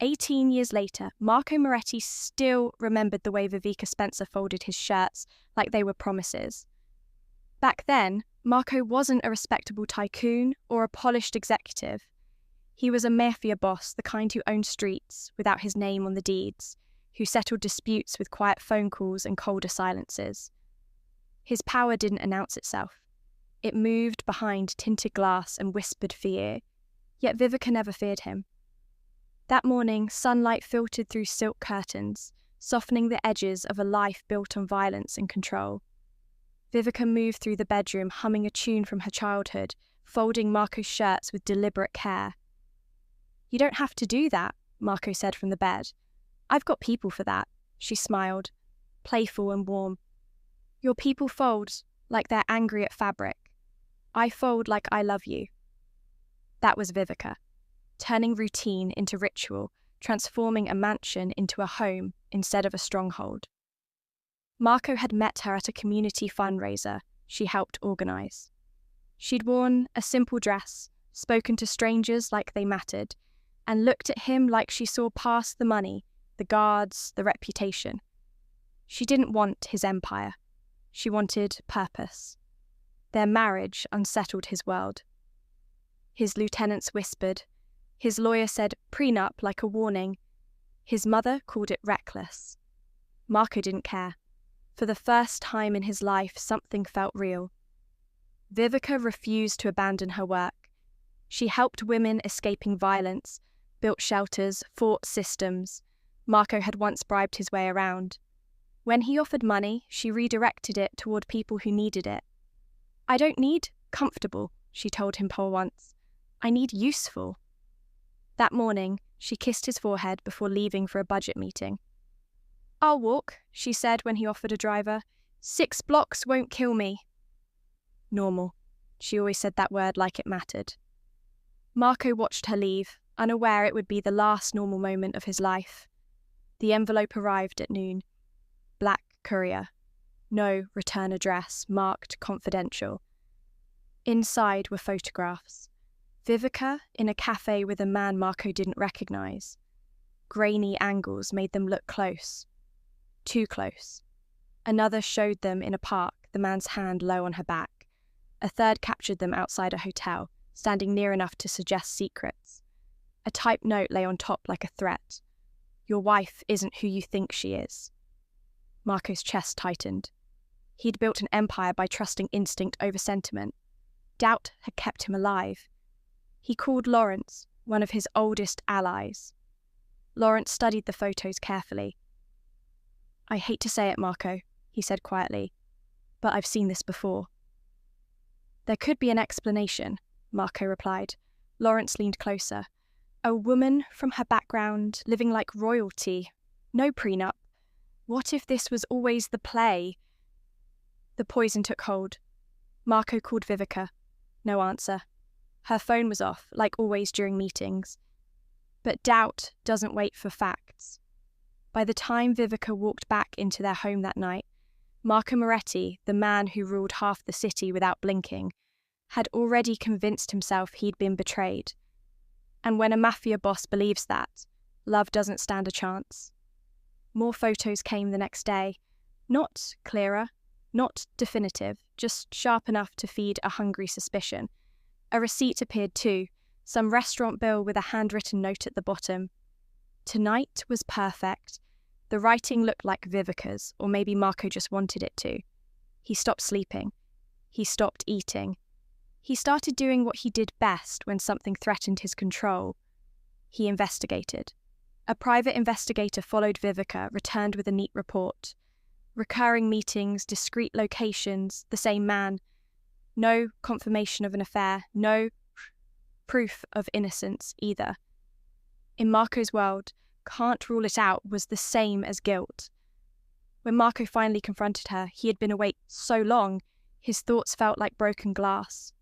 18 years later, Marco Moretti still remembered the way Vivica Spencer folded his shirts like they were promises. Back then, Marco wasn't a respectable tycoon or a polished executive. He was a mafia boss, the kind who owned streets without his name on the deeds, who settled disputes with quiet phone calls and colder silences. His power didn't announce itself. It moved behind tinted glass and whispered fear, yet Vivica never feared him. That morning, sunlight filtered through silk curtains, softening the edges of a life built on violence and control. Vivica moved through the bedroom, humming a tune from her childhood, folding Marco's shirts with deliberate care. "You don't have to do that," Marco said from the bed. "I've got people for that," she smiled, playful and warm. "Your people fold like they're angry at fabric. I fold like I love you." That was Vivica, turning routine into ritual, transforming a mansion into a home instead of a stronghold. Marco had met her at a community fundraiser she helped organise. She'd worn a simple dress, spoken to strangers like they mattered, and looked at him like she saw past the money, the guards, the reputation. She didn't want his empire. She wanted purpose. Their marriage unsettled his world. His lieutenants whispered. His lawyer said prenup like a warning. His mother called it reckless. Marco didn't care. For the first time in his life, something felt real. Vivica refused to abandon her work. She helped women escaping violence, built shelters, fought systems Marco had once bribed his way around. When he offered money, she redirected it toward people who needed it. "I don't need comfortable," she told him once. "I need useful." That morning, she kissed his forehead before leaving for a budget meeting. "I'll walk," she said when he offered a driver. 6 blocks won't kill me." Normal. She always said that word like it mattered. Marco watched her leave, unaware it would be the last normal moment of his life. The envelope arrived at noon. Black courier. No return address, marked confidential. Inside were photographs. Vivica in a cafe with a man Marco didn't recognise. Grainy angles made them look close. Too close. Another showed them in a park, the man's hand low on her back. A third captured them outside a hotel, standing near enough to suggest secrets. A typed note lay on top like a threat. "Your wife isn't who you think she is." Marco's chest tightened. He'd built an empire by trusting instinct over sentiment. Doubt had kept him alive. He called Lawrence, one of his oldest allies. Lawrence studied the photos carefully. "I hate to say it, Marco," he said quietly, "but I've seen this before." "There could be an explanation," Marco replied. Lawrence leaned closer. "A woman from her background, living like royalty. No prenup. What if this was always the play?" The poison took hold. Marco called Vivica. No answer. Her phone was off, like always during meetings. But doubt doesn't wait for facts. By the time Vivica walked back into their home that night, Marco Moretti, the man who ruled half the city without blinking, had already convinced himself he'd been betrayed. And when a mafia boss believes that, love doesn't stand a chance. More photos came the next day. Not clearer, not definitive, just sharp enough to feed a hungry suspicion. A receipt appeared too, some restaurant bill with a handwritten note at the bottom. Tonight was perfect. The writing looked like Vivica's, or maybe Marco just wanted it to. He stopped sleeping. He stopped eating. He started doing what he did best when something threatened his control. He investigated. A private investigator followed Vivica, returned with a neat report. Recurring meetings, discreet locations, the same man. No confirmation of an affair, no proof of innocence either. In Marco's world, can't rule it out was the same as guilt. When Marco finally confronted her, he had been awake so long, his thoughts felt like broken glass.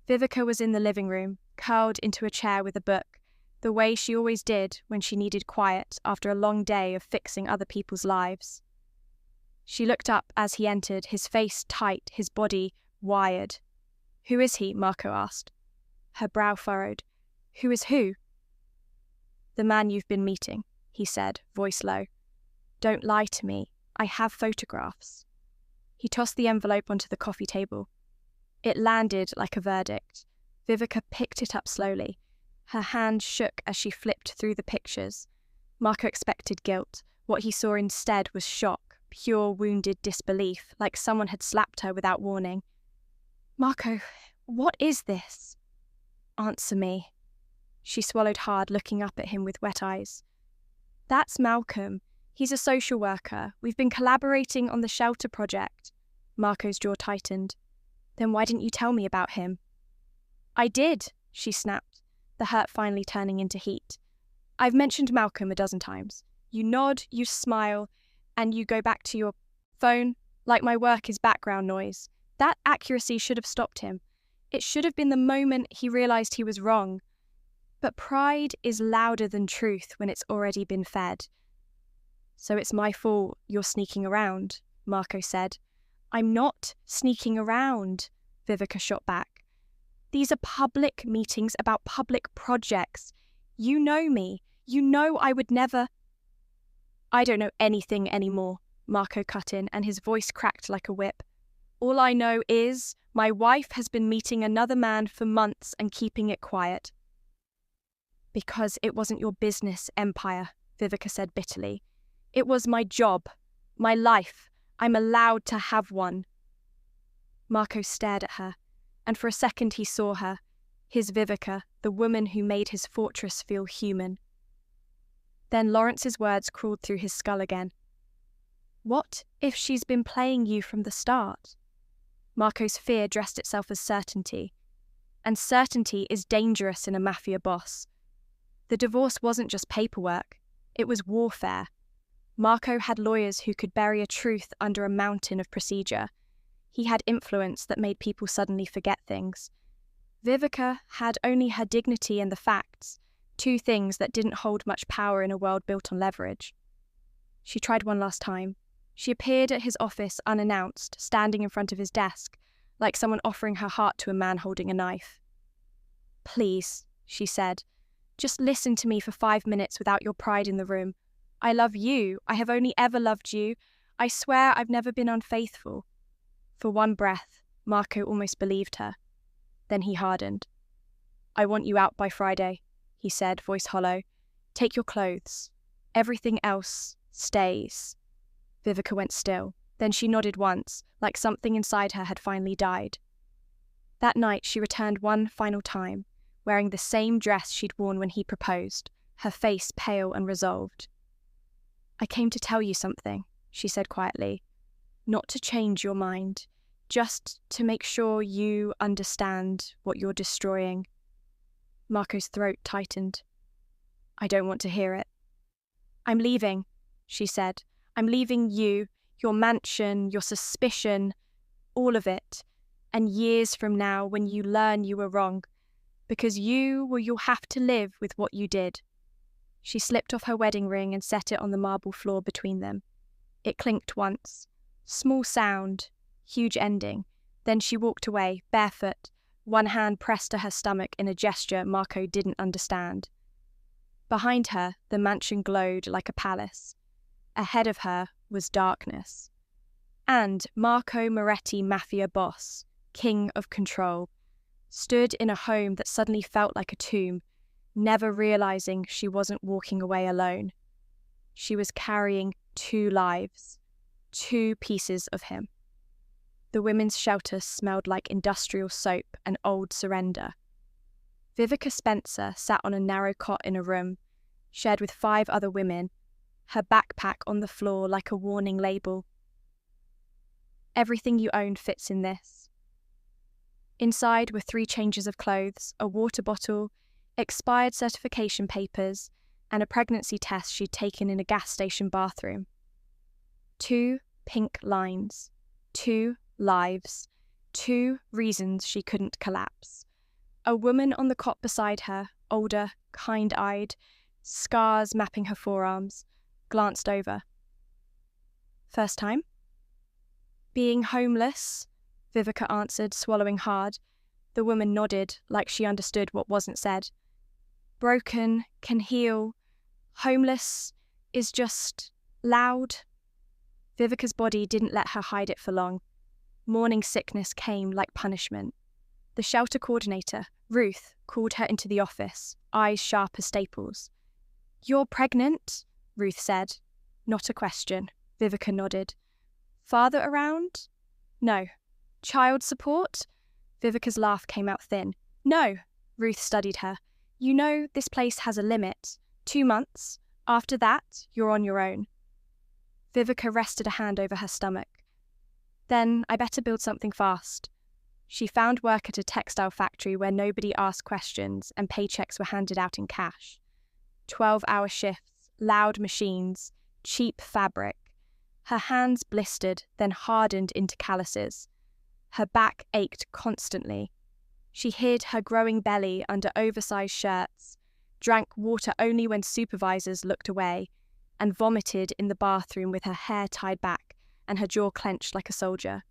Vivica was in the living room, curled into a chair with a book, the way she always did when she needed quiet after a long day of fixing other people's lives. She looked up as he entered, his face tight, his body wired. "Who is he?" Marco asked. Her brow furrowed. "Who is who?" The man you've been meeting, he said, voice low. Don't lie to me. I have photographs. He tossed the envelope onto the coffee table. It landed like a verdict. Vivica picked it up slowly. Her hand shook as she flipped through the pictures. Marco expected guilt. What he saw instead was shock, pure wounded disbelief, like someone had slapped her without warning. Marco, what is this? Answer me. She swallowed hard, looking up at him with wet eyes. That's Malcolm. He's a social worker. We've been collaborating on the shelter project. Marco's jaw tightened. Then why didn't you tell me about him? I did, she snapped, the hurt finally turning into heat. I've mentioned Malcolm a dozen times. You nod, you smile, and you go back to your phone like my work is background noise. That accuracy should have stopped him. It should have been the moment he realised he was wrong. But pride is louder than truth when it's already been fed. So it's my fault you're sneaking around, Marco said. I'm not sneaking around, Vivica shot back. These are public meetings about public projects. You know me. You know I would never... I don't know anything anymore, Marco cut in, and his voice cracked like a whip. All I know is my wife has been meeting another man for months and keeping it quiet. Because it wasn't your business, Empire, Vivica said bitterly. It was my job, my life. I'm allowed to have one. Marco stared at her, and for a second he saw her, his Vivica, the woman who made his fortress feel human. Then Lawrence's words crawled through his skull again. What if she's been playing you from the start? Marco's fear dressed itself as certainty, and certainty is dangerous in a mafia boss. The divorce wasn't just paperwork, it was warfare. Marco had lawyers who could bury a truth under a mountain of procedure. He had influence that made people suddenly forget things. Vivica had only her dignity and the facts, two things that didn't hold much power in a world built on leverage. She tried one last time. She appeared at his office unannounced, standing in front of his desk, like someone offering her heart to a man holding a knife. Please, she said, just listen to me for 5 minutes without your pride in the room. I love you. I have only ever loved you. I swear I've never been unfaithful. For one breath, Marco almost believed her. Then he hardened. I want you out by Friday, he said, voice hollow. Take your clothes. Everything else stays. Vivica went still. Then she nodded once, like something inside her had finally died. That night she returned one final time, wearing the same dress she'd worn when he proposed, her face pale and resolved. I came to tell you something, she said quietly. Not to change your mind, just to make sure you understand what you're destroying. Marco's throat tightened. I don't want to hear it. I'm leaving, she said. I'm leaving you, your mansion, your suspicion, all of it. And years from now, when you learn you were wrong, because you'll have to live with what you did. She slipped off her wedding ring and set it on the marble floor between them. It clinked once. Small sound, huge ending. Then she walked away, barefoot, one hand pressed to her stomach in a gesture Marco didn't understand. Behind her, the mansion glowed like a palace. Ahead of her was darkness. And Marco Moretti, mafia boss, king of control, stood in a home that suddenly felt like a tomb, never realizing she wasn't walking away alone. She was carrying 2 lives, 2 pieces of him. The women's shelter smelled like industrial soap and old surrender. Vivica Spencer sat on a narrow cot in a room, shared with 5 other women, her backpack on the floor like a warning label. Everything you own fits in this. Inside were 3 changes of clothes, a water bottle, expired certification papers, and a pregnancy test she'd taken in a gas station bathroom. 2 pink lines, 2 lives, 2 reasons she couldn't collapse. A woman on the cot beside her, older, kind-eyed, scars mapping her forearms, glanced over. First time? Being homeless, Vivica answered, swallowing hard. The woman nodded, like she understood what wasn't said. Broken, can heal, Homeless is just loud. Vivica's body didn't let her hide it for long. Morning sickness came like punishment. The shelter coordinator, Ruth, called her into the office, eyes sharp as staples. "You're pregnant?" Ruth said. Not a question. Vivica nodded. "Father around?" "No." "Child support?" Vivica's laugh came out thin. "No." Ruth studied her. "You know this place has a limit. 2 months. After that, you're on your own." Vivica rested a hand over her stomach. "Then I better build something fast." She found work at a textile factory where nobody asked questions and paychecks were handed out in cash. 12-hour shifts, loud machines, cheap fabric. Her hands blistered, then hardened into calluses. Her back ached constantly. She hid her growing belly under oversized shirts, drank water only when supervisors looked away, and vomited in the bathroom with her hair tied back and her jaw clenched like a soldier.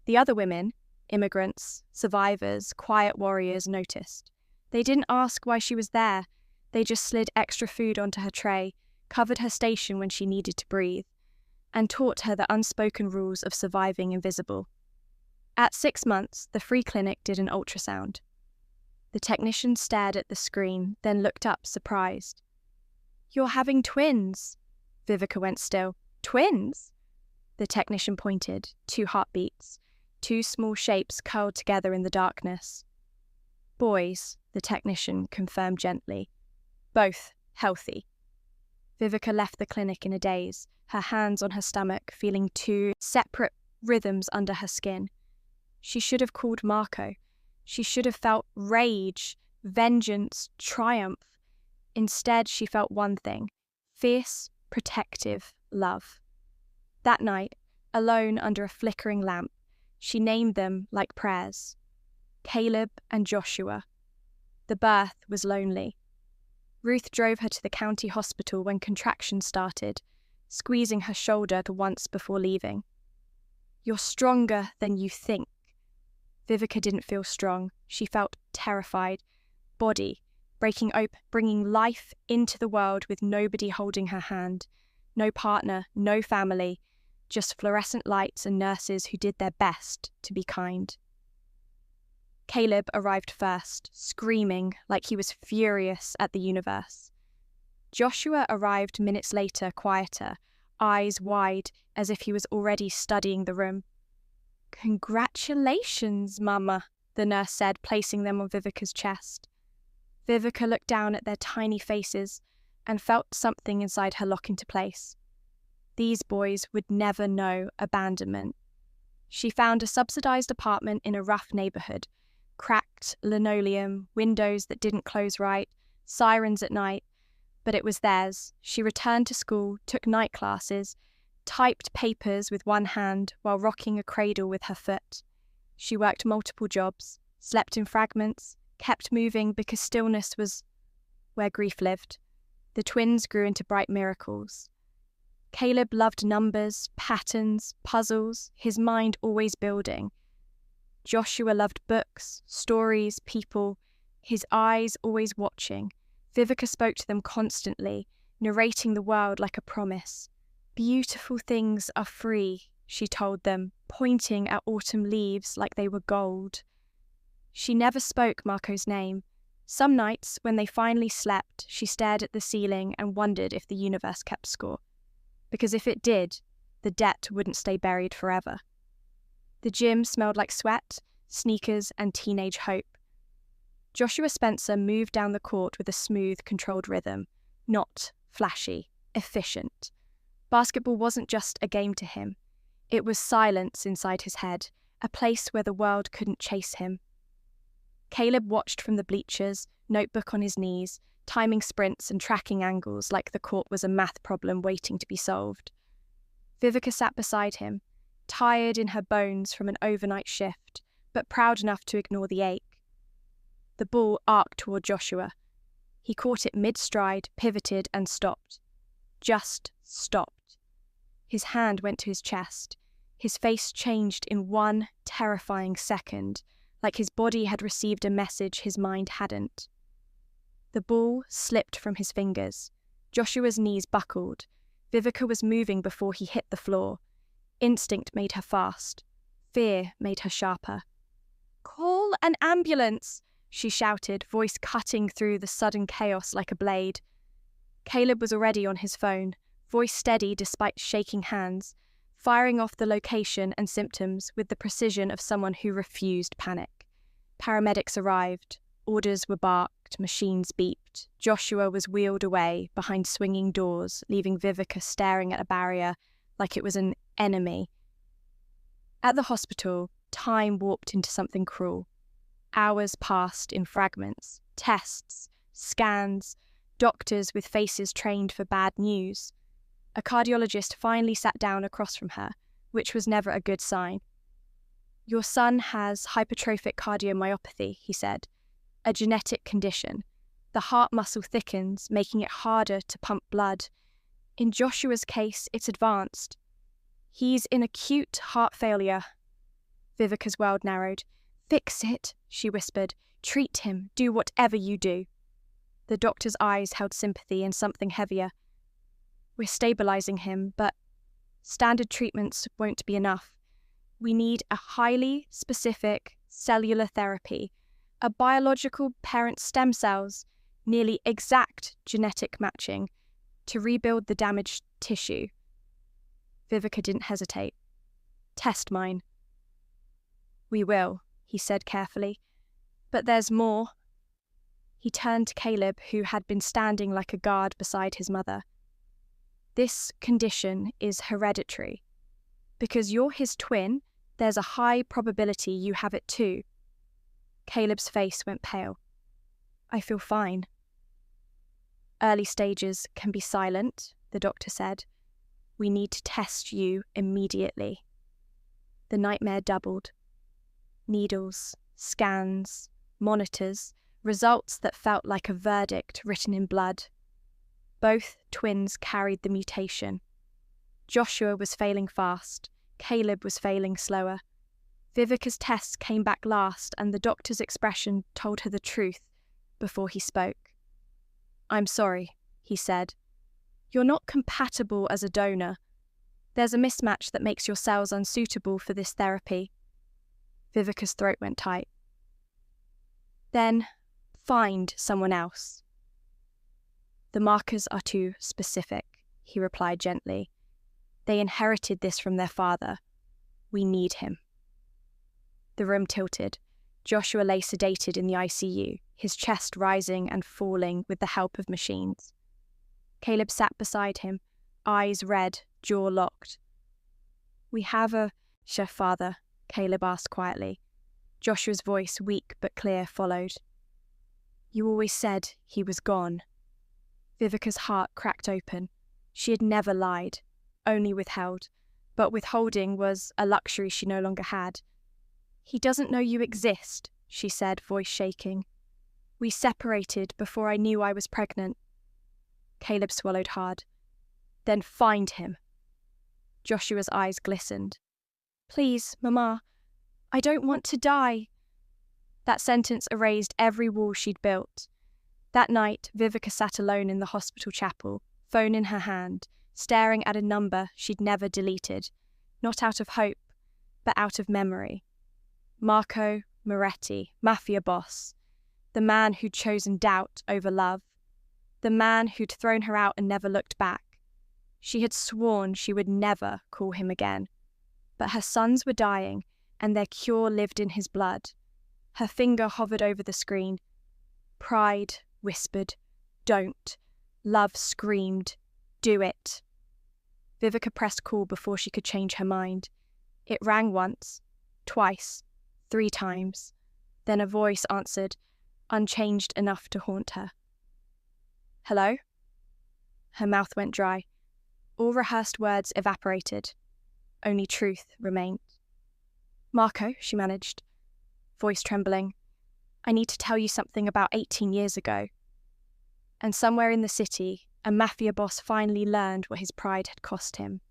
The other women, immigrants, survivors, quiet warriors, noticed. They didn't ask why she was there. They just slid extra food onto her tray, covered her station when she needed to breathe, and taught her the unspoken rules of surviving invisible. At 6 months, the free clinic did an ultrasound. The technician stared at the screen, then looked up, surprised. "You're having twins." Vivica went still. "Twins?" The technician pointed. 2 heartbeats. 2 small shapes curled together in the darkness. "Boys," the technician confirmed gently. "Both healthy." Vivica left the clinic in a daze, her hands on her stomach, feeling 2 separate rhythms under her skin. She should have called Marco. She should have felt rage, vengeance, triumph. Instead, she felt one thing: fierce, protective love. That night, alone under a flickering lamp, she named them like prayers. Caleb and Joshua. The birth was lonely. Ruth drove her to the county hospital when contractions started, squeezing her shoulder once before leaving. "You're stronger than you think." Vivica didn't feel strong. She felt terrified. Body breaking open, bringing life into the world with nobody holding her hand. No partner, no family, just fluorescent lights and nurses who did their best to be kind. Caleb arrived first, screaming like he was furious at the universe. Joshua arrived minutes later, quieter, eyes wide, as if he was already studying the room. "Congratulations, Mama," the nurse said, placing them on Vivica's chest. Vivica looked down at their tiny faces and felt something inside her lock into place. These boys would never know abandonment. She found a subsidized apartment in a rough neighborhood, cracked linoleum, windows that didn't close right, sirens at night, but it was theirs. She returned to school, took night classes, typed papers with one hand while rocking a cradle with her foot. She worked multiple jobs, slept in fragments, kept moving because stillness was where grief lived. The twins grew into bright miracles. Caleb loved numbers, patterns, puzzles, his mind always building. Joshua loved books, stories, people, his eyes always watching. Vivica spoke to them constantly, narrating the world like a promise. "Beautiful things are free," she told them, pointing at autumn leaves like they were gold. She never spoke Marco's name. Some nights, when they finally slept, she stared at the ceiling and wondered if the universe kept score. Because if it did, the debt wouldn't stay buried forever. The gym smelled like sweat, sneakers, and teenage hope. Joshua Spencer moved down the court with a smooth, controlled rhythm. Not flashy, efficient. Basketball wasn't just a game to him. It was silence inside his head, a place where the world couldn't chase him. Caleb watched from the bleachers, notebook on his knees, timing sprints and tracking angles like the court was a math problem waiting to be solved. Vivica sat beside him, tired in her bones from an overnight shift, but proud enough to ignore the ache. The ball arced toward Joshua. He caught it mid-stride, pivoted, and stopped. Just stopped. His hand went to his chest. His face changed in one terrifying second, like his body had received a message his mind hadn't. The ball slipped from his fingers. Joshua's knees buckled. Vivica was moving before he hit the floor. Instinct made her fast. Fear made her sharper. "Call an ambulance!" she shouted, voice cutting through the sudden chaos like a blade. Caleb was already on his phone, voice steady despite shaking hands, firing off the location and symptoms with the precision of someone who refused panic. Paramedics arrived. Orders were barked, machines beeped. Joshua was wheeled away behind swinging doors, leaving Vivica staring at a barrier like it was an enemy. At the hospital, time warped into something cruel. Hours passed in fragments, tests, scans, doctors with faces trained for bad news. A cardiologist finally sat down across from her, which was never a good sign. "Your son has hypertrophic cardiomyopathy," he said. "A genetic condition. The heart muscle thickens, making it harder to pump blood. In Joshua's case, it's advanced. He's in acute heart failure." Vivica's world narrowed. "Fix it," she whispered. "Treat him. Do whatever you do." The doctor's eyes held sympathy and something heavier. "We're stabilizing him, but standard treatments won't be enough. We need a highly specific cellular therapy, a biological parent stem cells, nearly exact genetic matching, to rebuild the damaged tissue." Vivica didn't hesitate. "Test mine." "We will," he said carefully. "But there's more." He turned to Caleb, who had been standing like a guard beside his mother. "This condition is hereditary. Because you're his twin, there's a high probability you have it too." Caleb's face went pale. "I feel fine." "Early stages can be silent," the doctor said. "We need to test you immediately." The nightmare doubled. Needles, scans, monitors, results that felt like a verdict written in blood. Both twins carried the mutation. Joshua was failing fast. Caleb was failing slower. Vivica's tests came back last, and the doctor's expression told her the truth before he spoke. "I'm sorry," he said. "You're not compatible as a donor. There's a mismatch that makes your cells unsuitable for this therapy." Vivica's throat went tight. "Then find someone else." "The markers are too specific," he replied gently. "They inherited this from their father. We need him." The room tilted. Joshua lay sedated in the ICU, his chest rising and falling with the help of machines. Caleb sat beside him, eyes red, jaw locked. "We have a chef father," Caleb asked quietly. Joshua's voice, weak but clear, followed. "You always said he was gone." Vivica's heart cracked open. She had never lied, only withheld, but withholding was a luxury she no longer had. "He doesn't know you exist," she said, voice shaking. "We separated before I knew I was pregnant." Caleb swallowed hard. "Then find him." Joshua's eyes glistened. "Please, Mama, I don't want to die." That sentence erased every wall she'd built. That night, Vivica sat alone in the hospital chapel, phone in her hand, staring at a number she'd never deleted, not out of hope, but out of memory. Marco Moretti, Mafia boss, the man who'd chosen doubt over love, the man who'd thrown her out and never looked back. She had sworn she would never call him again. But her sons were dying, and their cure lived in his blood. Her finger hovered over the screen. Pride whispered, "Don't." Love screamed, "Do it." Vivica pressed call before she could change her mind. It rang once, twice, 3 times. Then a voice answered, unchanged enough to haunt her. "Hello?" Her mouth went dry. All rehearsed words evaporated. Only truth remained. "Marco," she managed, voice trembling, "I need to tell you something about 18 years ago." And somewhere in the city, a Mafia boss finally learned what his pride had cost him.